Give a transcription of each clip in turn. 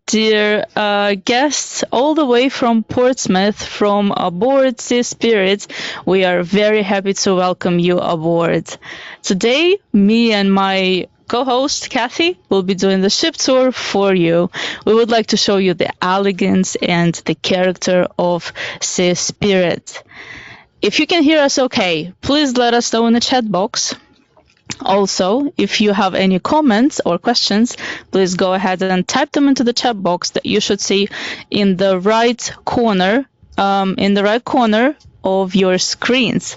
dear guests, all the way from Portsmouth, from aboard Sea Spirit. We are very happy to welcome you aboard. Today, me and my co-host Kathie will be doing the ship tour for you. We would like to show you the elegance and the character of Sea Spirit. If you can hear us okay, please let us know in the chat box. Also, if you have any comments or questions, please go ahead and type them into the chat box that you should see in the right corner, of your screens.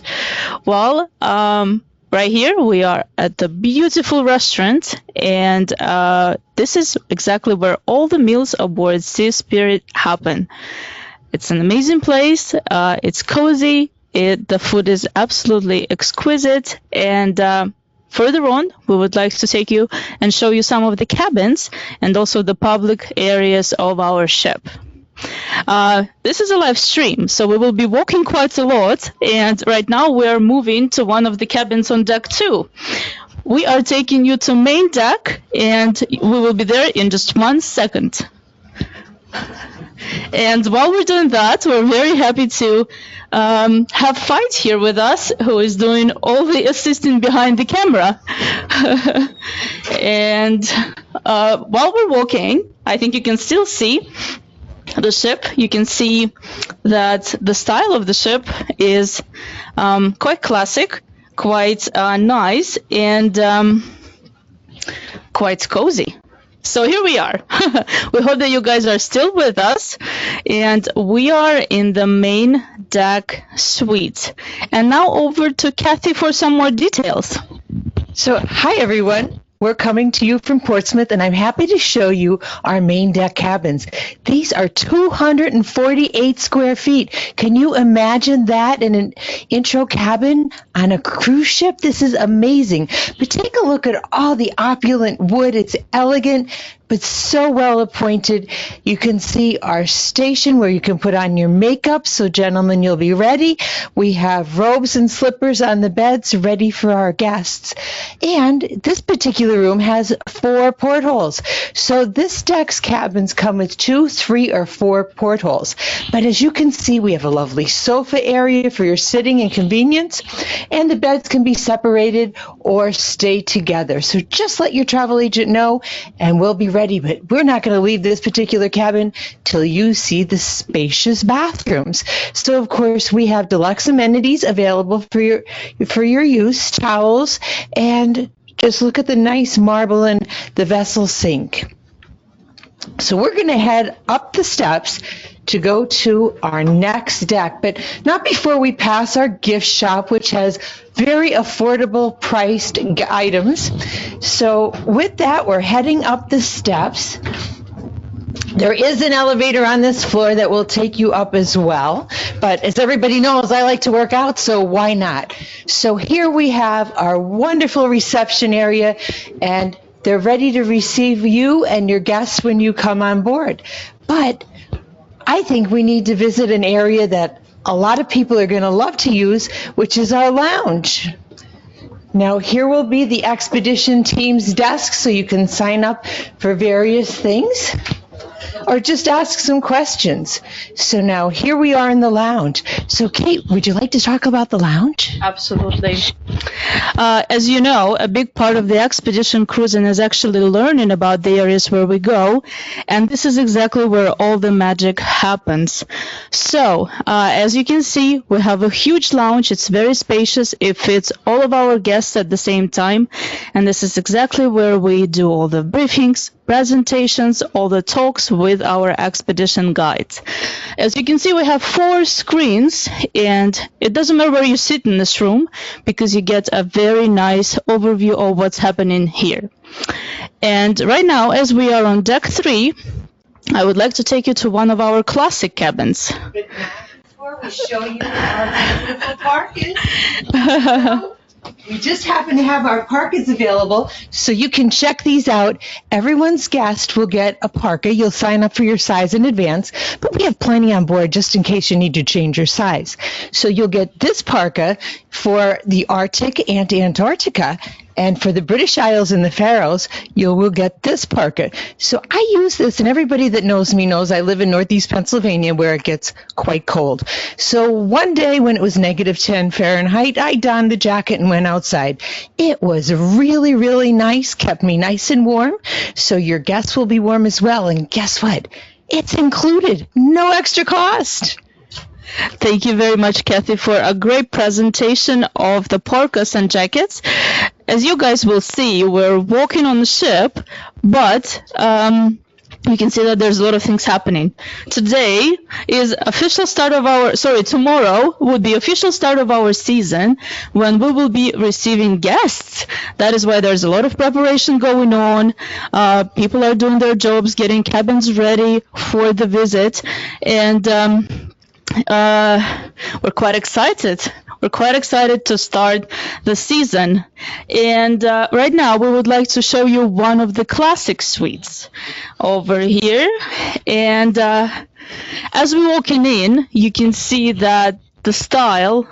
Well, right here we are at the beautiful restaurant, and this is exactly where all the meals aboard Sea Spirit happen. It's an amazing place. It's cozy. The food is absolutely exquisite, and further on, we would like to take you and show you some of the cabins and also the public areas of our ship. This is a live stream, so we will be walking quite a lot, and right now we are moving to one of the cabins on deck 2. We are taking you to main deck, and we will be there in just 1 second. And while we're doing that, we're very happy to have Fight here with us, who is doing all the assisting behind the camera. And while we're walking, I think you can still see the ship. You can see that the style of the ship is quite classic, quite nice, and quite cozy. So here we are. We hope that you guys are still with us, and we are in the main deck suite. And now over to Kathie for some more details. So, hi everyone. We're coming to you from Portsmouth, and I'm happy to show you our main deck cabins. These are 248 square feet. Can you imagine that in an intro cabin on a cruise ship? This is amazing. But take a look at all the opulent wood. It's elegant, but so well appointed. You can see our station where you can put on your makeup. So gentlemen, you'll be ready. We have robes and slippers on the beds ready for our guests. And this particular room has 4 portholes. So this deck's cabins come with 2, 3, or 4 portholes. But as you can see, we have a lovely sofa area for your sitting and convenience. And the beds can be separated or stay together. So just let your travel agent know, and we'll be ready. But we're not going to leave this particular cabin till you see the spacious bathrooms. So of course we have deluxe amenities available for your use, towels, and just look at the nice marble and the vessel sink. So we're going to head up the steps to go to our next deck, but not before we pass our gift shop, which has very affordable priced items. So with that, we're heading up the steps. There is an elevator on this floor that will take you up as well. But as everybody knows, I like to work out, so why not? So here we have our wonderful reception area, and they're ready to receive you and your guests when you come on board. But I think we need to visit an area that a lot of people are going to love to use, which is our lounge. Now, here will be the expedition team's desk, so you can sign up for various things or just ask some questions. So now here we are in the lounge. So Kate, would you like to talk about the lounge? Absolutely. As you know, a big part of the expedition cruising is actually learning about the areas where we go, and this is exactly where all the magic happens. So, as you can see, we have a huge lounge. It's very spacious. It fits all of our guests at the same time, and this is exactly where we do all the briefings, presentations, all the talks with our expedition guides. As you can see, we have 4 screens, and it doesn't matter where you sit in this room because you get a very nice overview of what's happening here. And right now, as we are on deck 3, I would like to take you to one of our classic cabins. But before we show you our beautiful parkas, we just happen to have our parkas available, so you can check these out. Everyone's guest will get a parka. You'll sign up for your size in advance, but we have plenty on board just in case you need to change your size. So you'll get this parka for the Arctic and Antarctica, And for the British Isles and the Faroes, you will get this parka. So I use this, and everybody that knows me knows I live in Northeast Pennsylvania where it gets quite cold. So one day when it was -10 Fahrenheit, I donned the jacket and went outside. It was really, really nice, kept me nice and warm. So your guests will be warm as well. And guess what? It's included. No extra cost. Thank you very much, Kathie, for a great presentation of the parkas and jackets. As you guys will see, we're walking on the ship, but you can see that there's a lot of things happening. Today is official start of tomorrow would be official start of our season when we will be receiving guests. That is why there's a lot of preparation going on. People are doing their jobs, getting cabins ready for the visit, and we're quite excited. We're quite excited to start the season. And right now, we would like to show you one of the classic suites over here. And as we're walking in, you can see that the style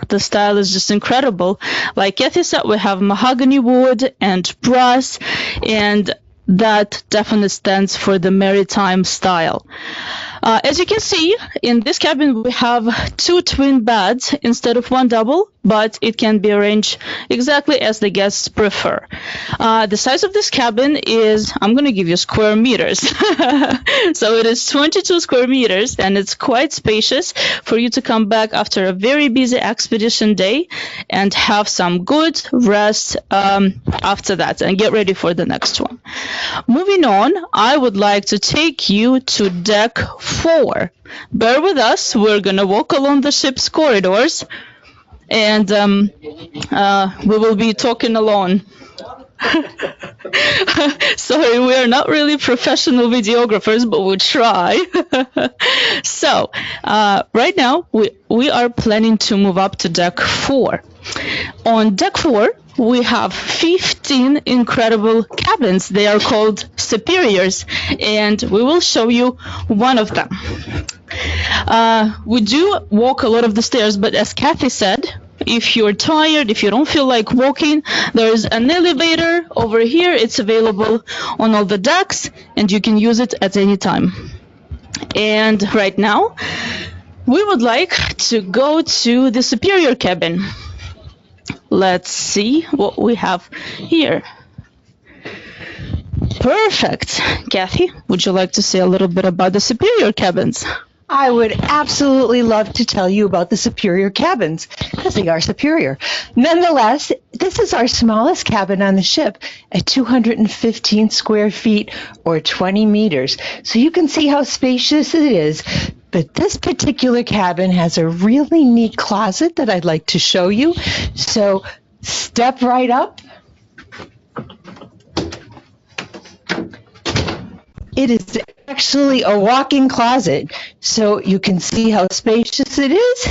is just incredible. Like Kathie said, we have mahogany wood and brass, and that definitely stands for the maritime style. As you can see, in this cabin, we have 2 twin beds instead of 1 double, but it can be arranged exactly as the guests prefer. The size of this cabin is, I'm going to give you square meters. So it is 22 square meters, and it's quite spacious for you to come back after a very busy expedition day and have some good rest after that and get ready for the next one. Moving on, I would like to take you to deck 4. Bear with us. We're going to walk along the ship's corridors, and we will be talking alone. Sorry, we are not really professional videographers, but we'll try. So, right now, we are planning to move up to deck 4. On deck 4, we have 15 incredible cabins. They are called superiors, and we will show you one of them. We do walk a lot of the stairs, but as Kathie said, if you're tired, if you don't feel like walking, there is an elevator over here. It's available on all the decks, and you can use it at any time. And right now, we would like to go to the superior cabin. Let's see what we have here. Perfect. Kathie, would you like to say a little bit about the superior cabins? I would absolutely love to tell you about the superior cabins, because they are superior. Nonetheless, this is our smallest cabin on the ship at 215 square feet or 20 meters. So you can see how spacious it is. But this particular cabin has a really neat closet that I'd like to show you. So step right up. It is actually a walk-in closet, so you can see how spacious it is.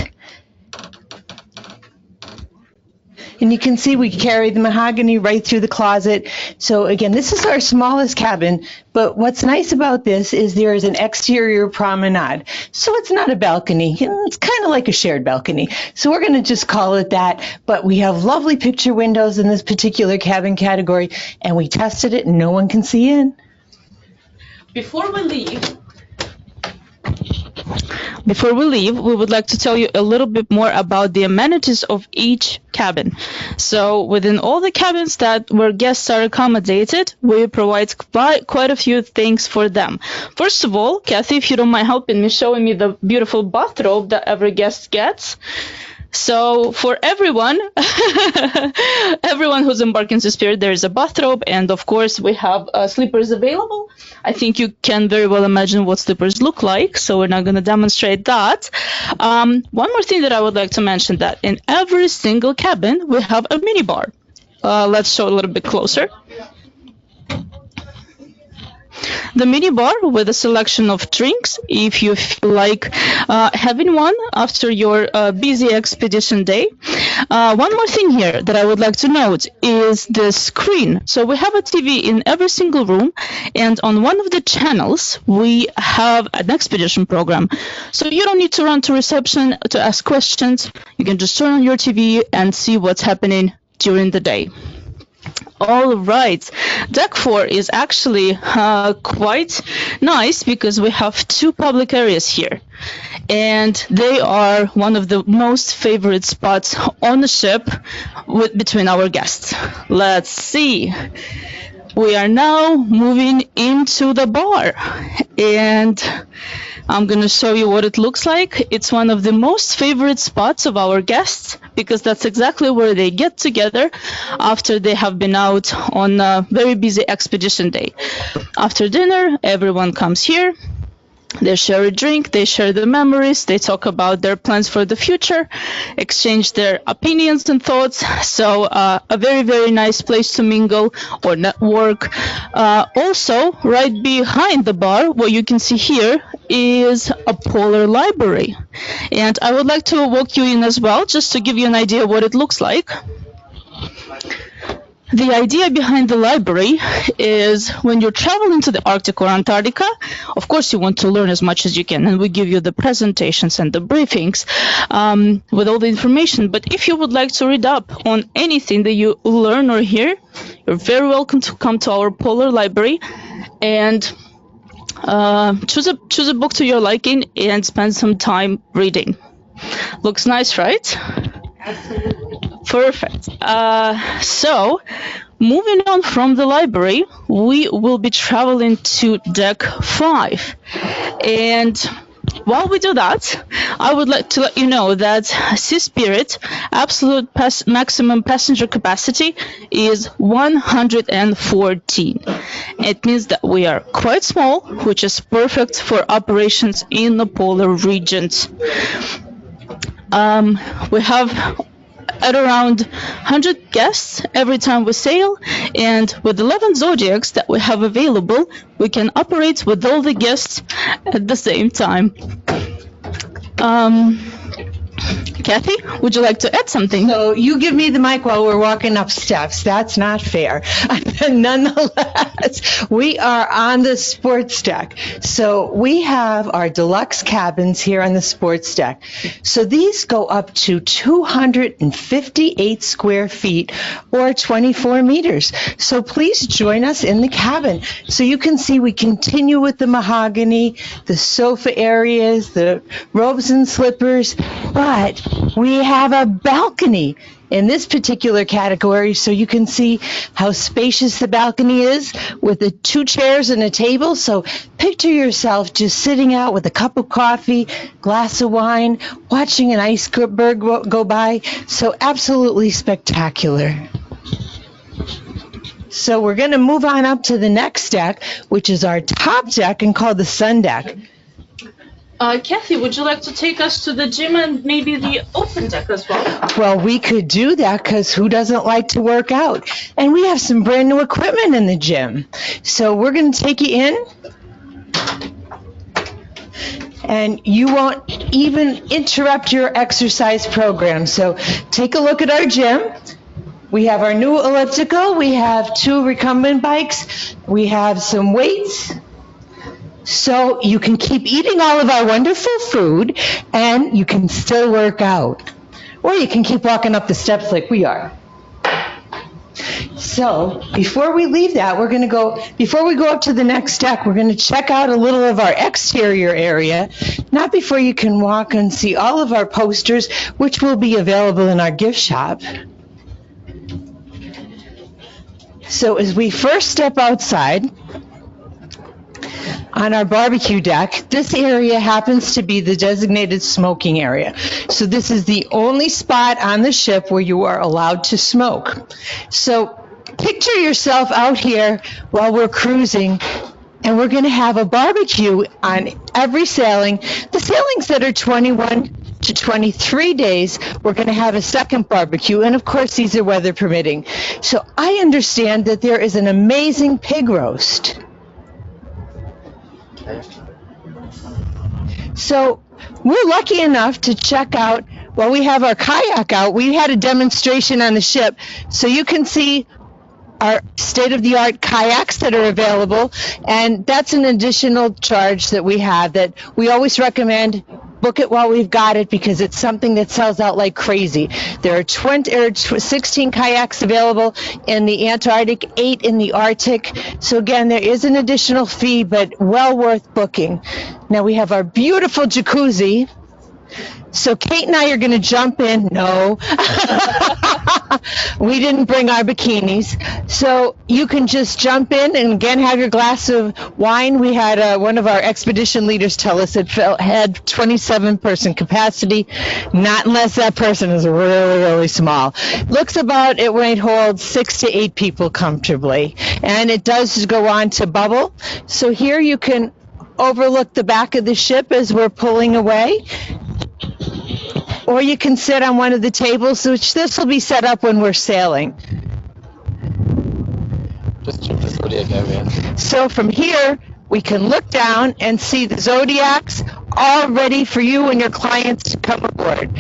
And you can see we carry the mahogany right through the closet. So again, this is our smallest cabin, but what's nice about this is there is an exterior promenade. So it's not a balcony. It's kind of like a shared balcony. So we're going to just call it that. But we have lovely picture windows in this particular cabin category, and we tested it and no one can see in. Before we leave, we would like to tell you a little bit more about the amenities of each cabin. So within all the cabins where guests are accommodated, we provide quite a few things for them. First of all, Kathie, if you don't mind helping me, showing me the beautiful bathrobe that every guest gets. So for everyone, everyone who's embarking to Spirit, there is a bathrobe, and of course we have slippers available. I think you can very well imagine what slippers look like, so we're not going to demonstrate that. One more thing that I would like to mention, that in every single cabin we have a mini bar. Let's show a little bit closer. The mini bar with a selection of drinks if you feel like having one after your busy expedition day. One more thing here that I would like to note is the screen. So we have a TV in every single room, and on one of the channels we have an expedition program. So you don't need to run to reception to ask questions. You can just turn on your TV and see what's happening during the day. All right. Deck 4 is actually quite nice because we have two public areas here. And they are one of the most favorite spots on the ship between our guests. Let's see. We are now moving into the bar. And I'm going to show you what it looks like. It's one of the most favorite spots of our guests because that's exactly where they get together after they have been out on a very busy expedition day. After dinner, everyone comes here. They share a drink, they share the memories, they talk about their plans for the future, exchange their opinions and thoughts. So a very, very nice place to mingle or network. Also, right behind the bar, what you can see here is a polar library. And I would like to walk you in as well, just to give you an idea what it looks like. The idea behind the library is when you're traveling to the Arctic or Antarctica, of course you want to learn as much as you can, and we give you the presentations and the briefings with all the information. But if you would like to read up on anything that you learn or hear, you're very welcome to come to our polar library and choose a book to your liking and spend some time reading. Looks nice, right? Absolutely. Perfect. So, moving on from the library, we will be traveling to Deck 5. And while we do that, I would like to let you know that Sea Spirit absolute maximum passenger capacity is 114. It means that we are quite small, which is perfect for operations in the polar regions. We have at around 100 guests every time we sail, and with 11 zodiacs that we have available, we can operate with all the guests at the same time. Kathy, would you like to add something? So you give me the mic while we're walking up steps. That's not fair. Nonetheless, we are on the sports deck. So we have our deluxe cabins here on the sports deck. So these go up to 258 square feet or 24 meters. So please join us in the cabin. So you can see we continue with the mahogany, the sofa areas, the robes and slippers, but we have a balcony in this particular category, so you can see how spacious the balcony is with the 2 chairs and a table. So picture yourself just sitting out with a cup of coffee, glass of wine, watching an iceberg go by. So absolutely spectacular. So we're going to move on up to the next deck, which is our top deck and called the sun deck. Kathy, would you like to take us to the gym and maybe the open deck as well? Well, we could do that because who doesn't like to work out? And we have some brand new equipment in the gym. So we're going to take you in. And you won't even interrupt your exercise program. So take a look at our gym. We have our new elliptical. We have 2 recumbent bikes. We have some weights. So you can keep eating all of our wonderful food and you can still work out. Or you can keep walking up the steps like we are. So before we leave that, before we go up to the next deck, we're going to check out a little of our exterior area. Not before you can walk and see all of our posters, which will be available in our gift shop. So as we first step outside, on our barbecue deck, this area happens to be the designated smoking area. So this is the only spot on the ship where you are allowed to smoke. So picture yourself out here while we're cruising, and we're going to have a barbecue on every sailing. The sailings that are 21 to 23 days, we're going to have a second barbecue, and of course these are weather permitting. So I understand that there is an amazing pig roast. So we're lucky enough to check out, while we have our kayak out, we had a demonstration on the ship. So you can see our state-of-the-art kayaks that are available, and that's an additional charge that we have that we always recommend book it while we've got it because it's something that sells out like crazy. There are 16 kayaks available in the Antarctic, 8 in the Arctic. So again, there is an additional fee, but well worth booking. Now we have our beautiful jacuzzi. So Kate and I are going to jump in. No, we didn't bring our bikinis. So you can just jump in and again have your glass of wine. We had one of our expedition leaders tell us it had 27-person capacity, not unless that person is really, really small. Looks about it might hold 6 to 8 people comfortably. And it does go on to bubble. So here you can overlook the back of the ship as we're pulling away. Or you can sit on one of the tables, which this will be set up when we're sailing. Just check the zodiac area. So from here, we can look down and see the zodiacs all ready for you and your clients to come aboard.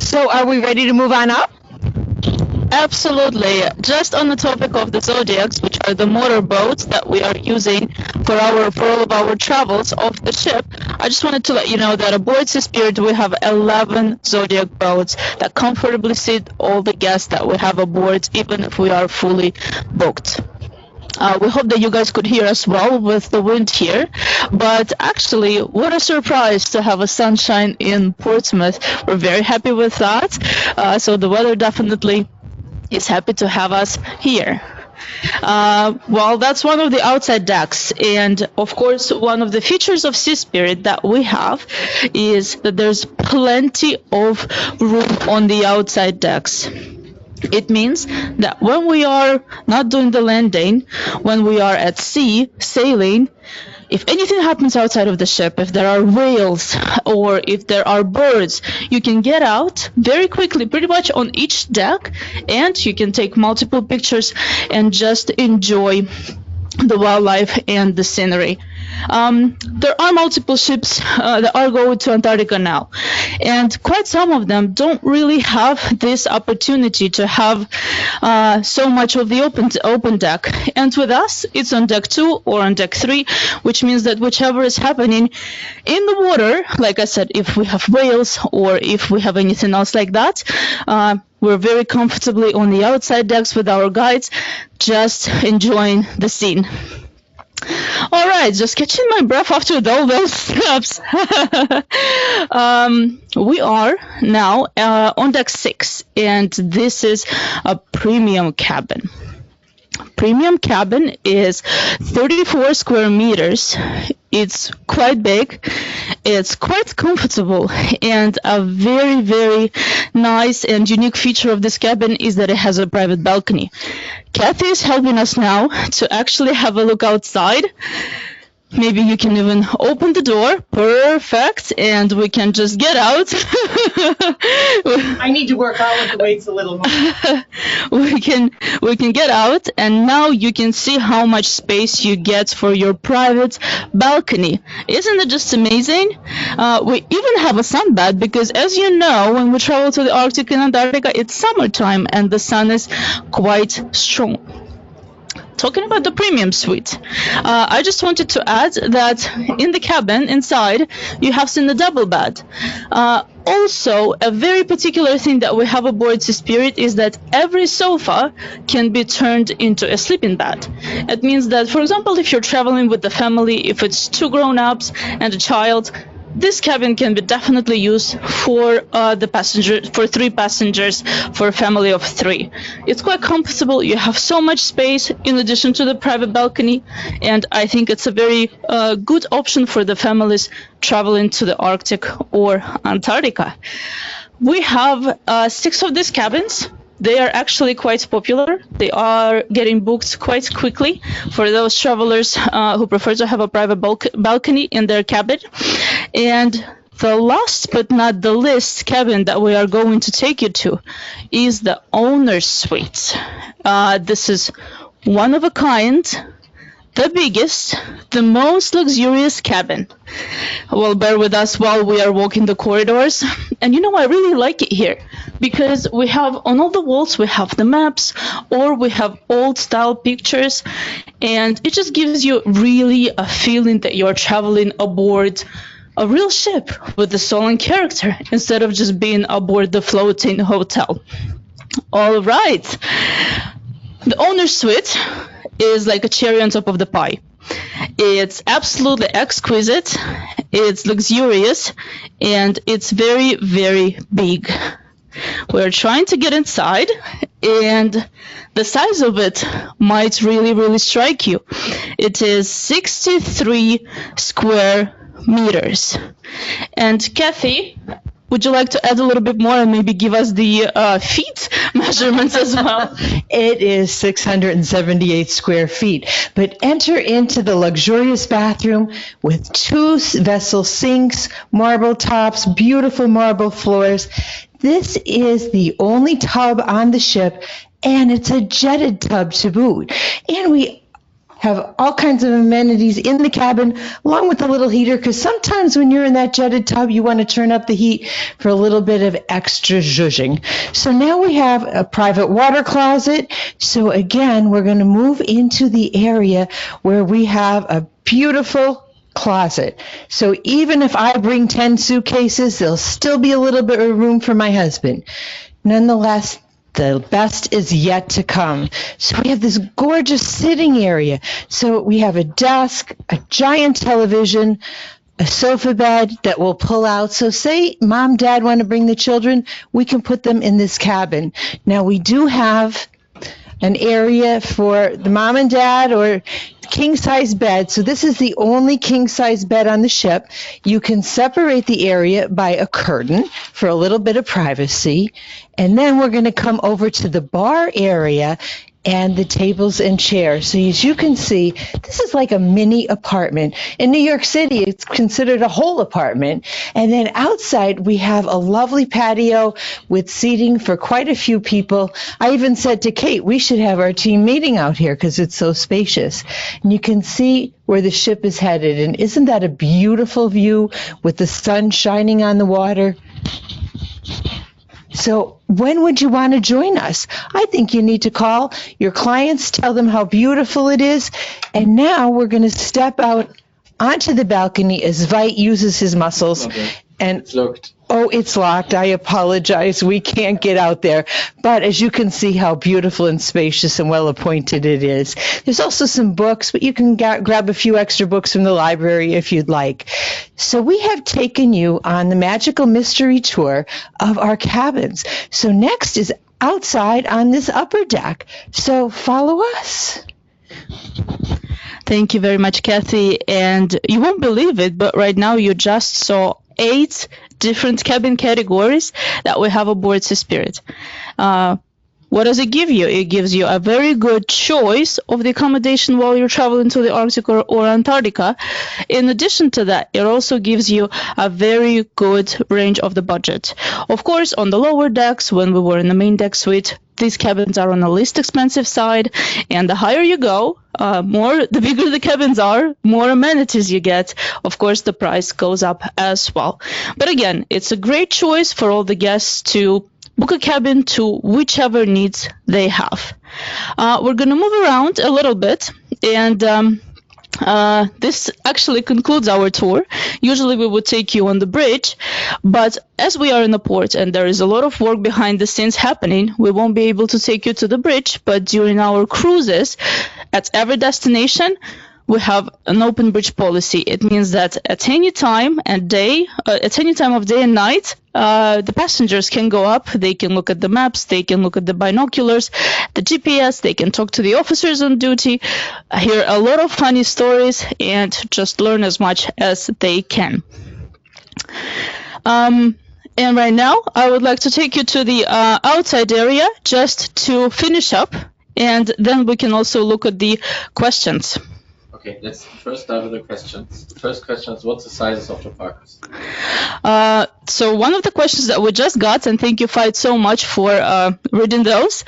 So are we ready to move on up? Absolutely. Just on the topic of the zodiacs, which are the motor boats that we are using for all of our travels off the ship, I just wanted to let you know that aboard Seaspirit we have 11 zodiac boats that comfortably sit all the guests that we have aboard, even if we are fully booked. We hope that you guys could hear us well with the wind here, but actually, what a surprise to have a sunshine in Portsmouth. We're very happy with that, so the weather definitely is happy to have us here. Well, that's one of the outside decks, and of course one of the features of Seaspirit that we have is that there's plenty of room on the outside decks. It means that when we are not doing the landing, when we are at sea sailing, if anything happens outside of the ship, if there are whales or if there are birds, you can get out very quickly, pretty much on each deck, and you can take multiple pictures and just enjoy the wildlife and the scenery. There are multiple ships that are going to Antarctica now, and quite some of them don't really have this opportunity to have so much of the open deck. And with us, it's on deck 2 or on deck 3, which means that whichever is happening in the water, like I said, if we have whales or if we have anything else like that, we're very comfortably on the outside decks with our guides, just enjoying the scene. All right, just catching my breath after all those steps. We are now on deck 6, and this is a premium cabin. Premium cabin is 34 square meters. It's quite big, it's quite comfortable, and a very, very nice and unique feature of this cabin is that it has a private balcony. Kathie is helping us now to actually have a look outside. Maybe you can even open the door. Perfect. And we can just get out. I need to work out with the weights a little more. We can get out, and now you can see how much space you get for your private balcony. Isn't it just amazing? We even have a sun bath because, as you know, when we travel to the Arctic and Antarctica, it's summertime and the sun is quite strong. Talking about the premium suite, I just wanted to add that in the cabin inside you have seen the double bed. Also, a very particular thing that we have aboard Seaspirit is that every sofa can be turned into a sleeping bed. It means that, for example, if you're traveling with the family, if it's 2 grown-ups and a child, this cabin can be definitely used for for 3 passengers, for a family of 3. It's quite comfortable. You have so much space in addition to the private balcony, and I think it's a very good option for the families traveling to the Arctic or Antarctica. We have 6 of these cabins. They are actually quite popular. They are getting booked quite quickly for those travelers who prefer to have a private balcony in their cabin. And the last but not the least cabin that we are going to take you to is the owner's suite. This is one of a kind, the biggest, the most luxurious cabin. Well, bear with us while we are walking the corridors. And you know, I really like it here because we have on all the walls, we have the maps or we have old style pictures, and it just gives you really a feeling that you're traveling aboard a real ship with a soul and character instead of just being aboard the floating hotel. All right. The owner's suite is like a cherry on top of the pie. It's absolutely exquisite, it's luxurious, and it's very, very big. We're trying to get inside, and the size of it might really, really strike you. It is 63 square meters. And Kathie, would you like to add a little bit more and maybe give us the feet measurements as well? It is 678 square feet, but enter into the luxurious bathroom with 2 vessel sinks, marble tops, beautiful marble floors. This is the only tub on the ship, and it's a jetted tub to boot. And we have all kinds of amenities in the cabin, along with a little heater, because sometimes when you're in that jetted tub, you want to turn up the heat for a little bit of extra zhuzhing. So now we have a private water closet. So again, we're going to move into the area where we have a beautiful closet. So even if I bring 10 suitcases, there'll still be a little bit of room for my husband. Nonetheless, the best is yet to come. So we have this gorgeous sitting area. So we have a desk, a giant television, a sofa bed that will pull out. So say mom, dad want to bring the children, we can put them in this cabin. Now we do have an area for the mom and dad or king-size bed. So this is the only king-size bed on the ship. You can separate the area by a curtain for a little bit of privacy. And then we're going to come over to the bar area and the tables and chairs. So as you can see, this is like a mini apartment. In New York City, it's considered a whole apartment. And then outside, we have a lovely patio with seating for quite a few people. I even said to Kate, we should have our team meeting out here because it's so spacious. And you can see where the ship is headed. And isn't that a beautiful view with the sun shining on the water? So when would you want to join us? I think you need to call your clients, tell them how beautiful it is. And now we're going to step out onto the balcony as Veit uses his muscles. Okay. And It's locked. oh, it's locked. I apologize. We can't get out there. But as you can see how beautiful and spacious and well appointed it is. There's also some books, but you can grab a few extra books from the library if you'd like. So we have taken you on the magical mystery tour of our cabins. So next is outside on this upper deck. So follow us. Thank you very much, Kathie. And you won't believe it, but right now you just saw 8 different cabin categories that we have aboard Sea Spirit. What does it give you? It gives you a very good choice of the accommodation while you're traveling to the Arctic or Antarctica. In addition to that, it also gives you a very good range of the budget. Of course, on the lower decks, when we were in the main deck suite, these cabins are on the least expensive side, and the higher you go, the bigger the cabins are, more amenities you get. Of course, the price goes up as well. But again, it's a great choice for all the guests to book a cabin to whichever needs they have. We're going to move around a little bit, and this actually concludes our tour. Usually we would take you on the bridge, but as we are in the port and there is a lot of work behind the scenes happening, we won't be able to take you to the bridge. But during our cruises at every destination, we have an open bridge policy. It means that at any time of day and night, the passengers can go up, they can look at the maps, they can look at the binoculars, the GPS, they can talk to the officers on duty, hear a lot of funny stories, and just learn as much as they can. And right now, I would like to take you to the outside area just to finish up, and then we can also look at the questions. Okay, let's first start with the questions. The first question is, what's the sizes of the parkas? So one of the questions that we just got, and thank you, Veit, so much for reading those,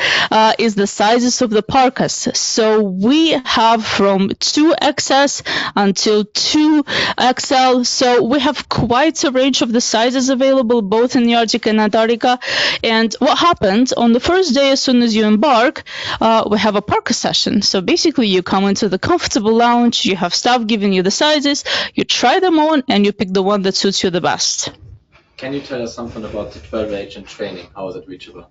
is the sizes of the parkas. So we have from 2XS until 2XL. So we have quite a range of the sizes available, both in the Arctic and Antarctica. And what happens on the first day, as soon as you embark, we have a parka session. So basically, you come into the comfortable lounge around, you have staff giving you the sizes, you try them on, and you pick the one that suits you the best. Can you tell us something about the travel agent training? How is it reachable?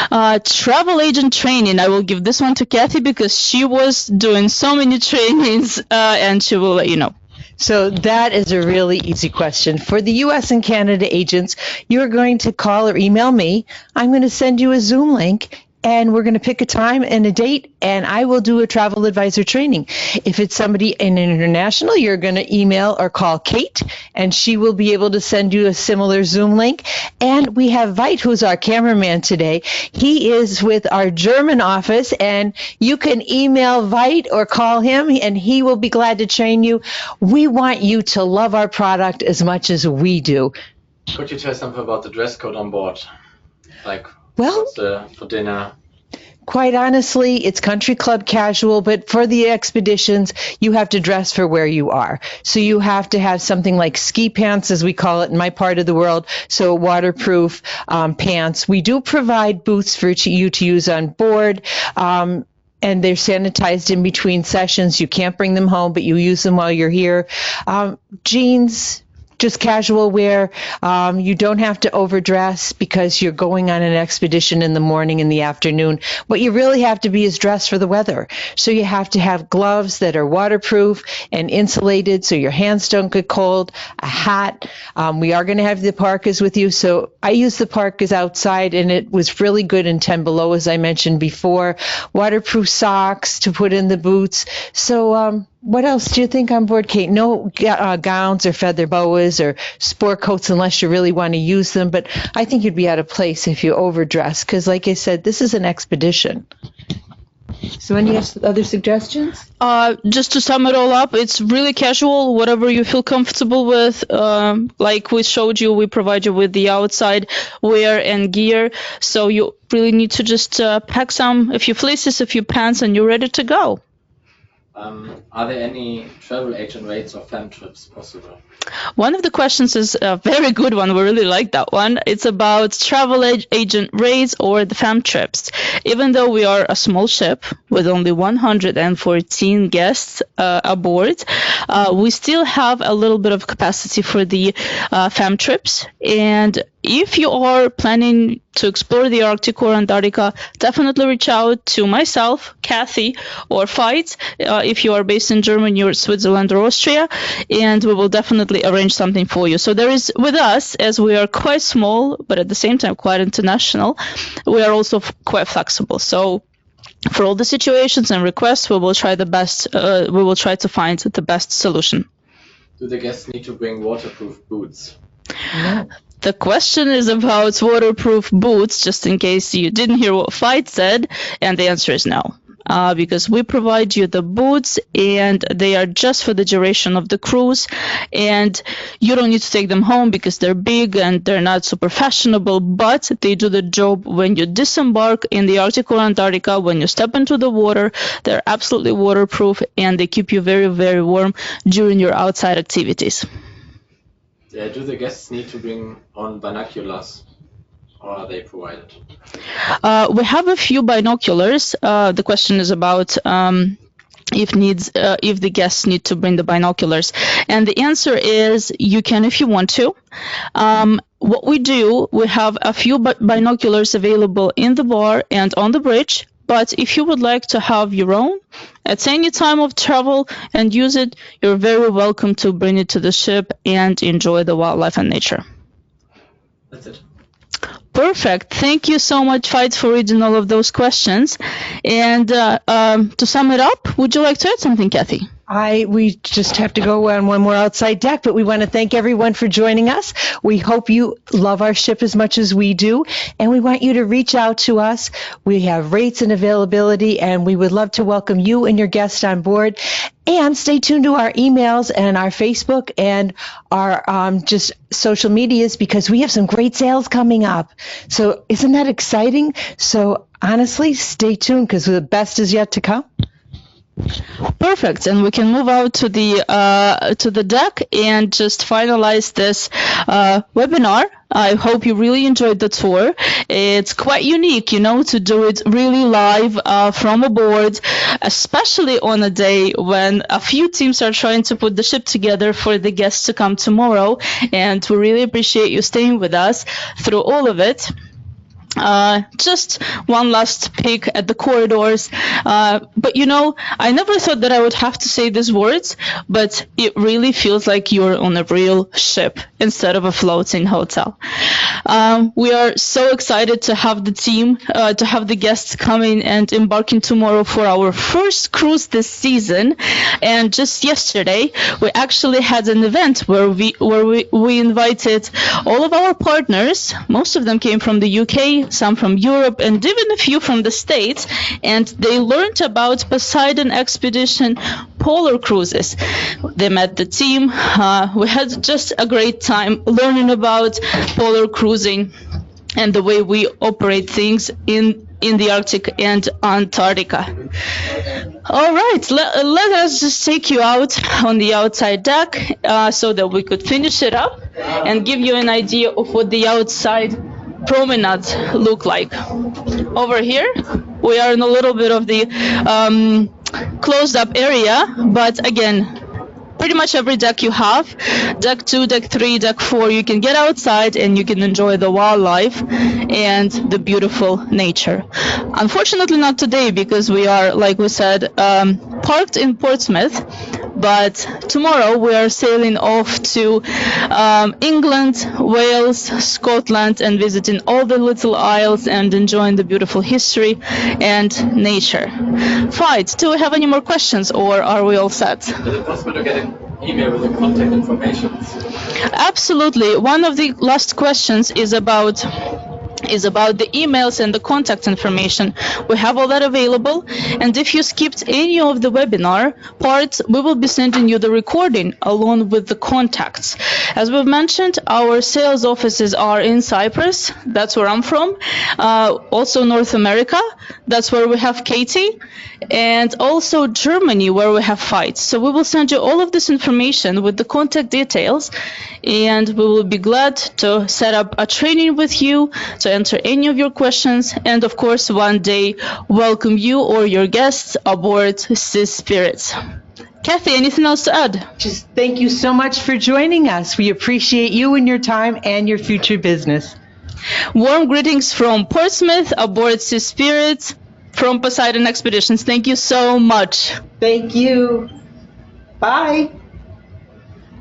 Travel agent training, I will give this one to Kathie because she was doing so many trainings, and she will let you know. So that is a really easy question. For the U.S. and Canada agents, you're going to call or email me. I'm going to send you a Zoom link, and we're going to pick a time and a date, and I will do a travel advisor training. If it's somebody in international, you're going to email or call Kate, and she will be able to send you a similar Zoom link. And we have Veit, who's our cameraman today. He is with our German office, and you can email Veit or call him, and he will be glad to train you. We want you to love our product as much as we do. Could you tell us something about the dress code on board? Like, well, for dinner? Quite honestly, it's country club casual, but for the expeditions, you have to dress for where you are. So you have to have something like ski pants, as we call it in my part of the world, so waterproof pants. We do provide boots for you to use on board. And they're sanitized in between sessions. You can't bring them home, but you use them while you're here. Jeans, just casual wear. You don't have to overdress because you're going on an expedition in the morning and the afternoon. What you really have to be is dressed for the weather. So you have to have gloves that are waterproof and insulated so your hands don't get cold, a hat. We are going to have the parkas with you. So I use the parkas outside, and it was really good in 10 below, as I mentioned before. Waterproof socks to put in the boots. So what else do you think on board, Kate? No gowns or feather boas or sport coats unless you really want to use them. But I think you'd be out of place if you overdress because, like I said, this is an expedition. So any other suggestions? Just to sum it all up, it's really casual, whatever you feel comfortable with. Like we showed you, we provide you with the outside wear and gear. So you really need to just pack a few fleeces, a few pants, and you're ready to go. Are there any travel agent rates or fam trips possible? One of the questions is a very good one. We really like that one. It's about travel agent rates or the fam trips. Even though we are a small ship with only 114 guests aboard, we still have a little bit of capacity for the fam trips. And if you are planning to explore the Arctic or Antarctica, definitely reach out to myself, Kathie, or Veit if you are based in Germany or Switzerland or Austria, and we will definitely arrange something for you. So there is, with us, as we are quite small, but at the same time quite international, we are also quite flexible. So for all the situations and requests, we will try the best. We will try to find the best solution. Do the guests need to bring waterproof boots? No. The question is about waterproof boots, just in case you didn't hear what Veit said, and the answer is no. Because we provide you the boots, and they are just for the duration of the cruise, and you don't need to take them home because they're big and they're not super fashionable, but they do the job when you disembark in the Arctic or Antarctica. When you step into the water, they're absolutely waterproof, and they keep you very, very warm during your outside activities. Do the guests need to bring on binoculars, or are they provided? We have a few binoculars. The question is about if the guests need to bring the binoculars, and the answer is you can if you want to. What we do, we have a few binoculars available in the bar and on the bridge. But if you would like to have your own at any time of travel and use it, you're very welcome to bring it to the ship and enjoy the wildlife and nature. That's it. Perfect. Thank you so much, Veit, for reading all of those questions. And to sum it up, would you like to add something, Kathie? We just have to go on one more outside deck, but we want to thank everyone for joining us. We hope you love our ship as much as we do, and we want you to reach out to us. We have rates and availability, and we would love to welcome you and your guests on board. And stay tuned to our emails and our Facebook and our just social medias because we have some great sales coming up. So isn't that exciting? So honestly, stay tuned because the best is yet to come. Perfect, and we can move out to the deck and just finalize this webinar. I hope you really enjoyed the tour. It's quite unique, to do it really live from aboard, especially on a day when a few teams are trying to put the ship together for the guests to come tomorrow. And we really appreciate you staying with us through all of it. Just one last peek at the corridors. But I never thought that I would have to say these words, but it really feels like you're on a real ship instead of a floating hotel. We are so excited to have the team, to have the guests coming and embarking tomorrow for our first cruise this season. And just yesterday, we actually had an event where we invited all of our partners. Most of them came from the UK, some from Europe, and even a few from the States, and they learned about Poseidon Expedition polar cruises. They met the team. We had just a great time learning about polar cruising and the way we operate things in the Arctic and Antarctica. All right, let us just take you out on the outside deck so that we could finish it up and give you an idea of what the outside promenades look like. Over here, we are in a little bit of the closed up area, but again, pretty much every deck you have, deck 2, deck 3, deck 4, you can get outside and you can enjoy the wildlife and the beautiful nature. Unfortunately not today, because we are, like we said, parked in Portsmouth, but tomorrow we are sailing off to England, Wales, Scotland, and visiting all the little isles and enjoying the beautiful history and nature. Fight, do we have any more questions, or are we all set? Is it possible to get an email with the contact information? Absolutely. One of the last questions is about the emails and the contact information. We have all that available, and if you skipped any of the webinar parts, we will be sending you the recording along with the contacts. As we've mentioned, our sales offices are in Cyprus. That's where I'm from. Also North America. That's where we have Katie. And also Germany, where we have Fight. So we will send you all of this information with the contact details, and we will be glad to set up a training with you, to answer any of your questions, and of course one day welcome you or your guests aboard Sea Spirits. Kathie, anything else to add? Just thank you so much for joining us. We appreciate you and your time and your future business. Warm greetings from Portsmouth aboard Sea Spirits from Poseidon Expeditions. Thank you so much. Thank you. Bye.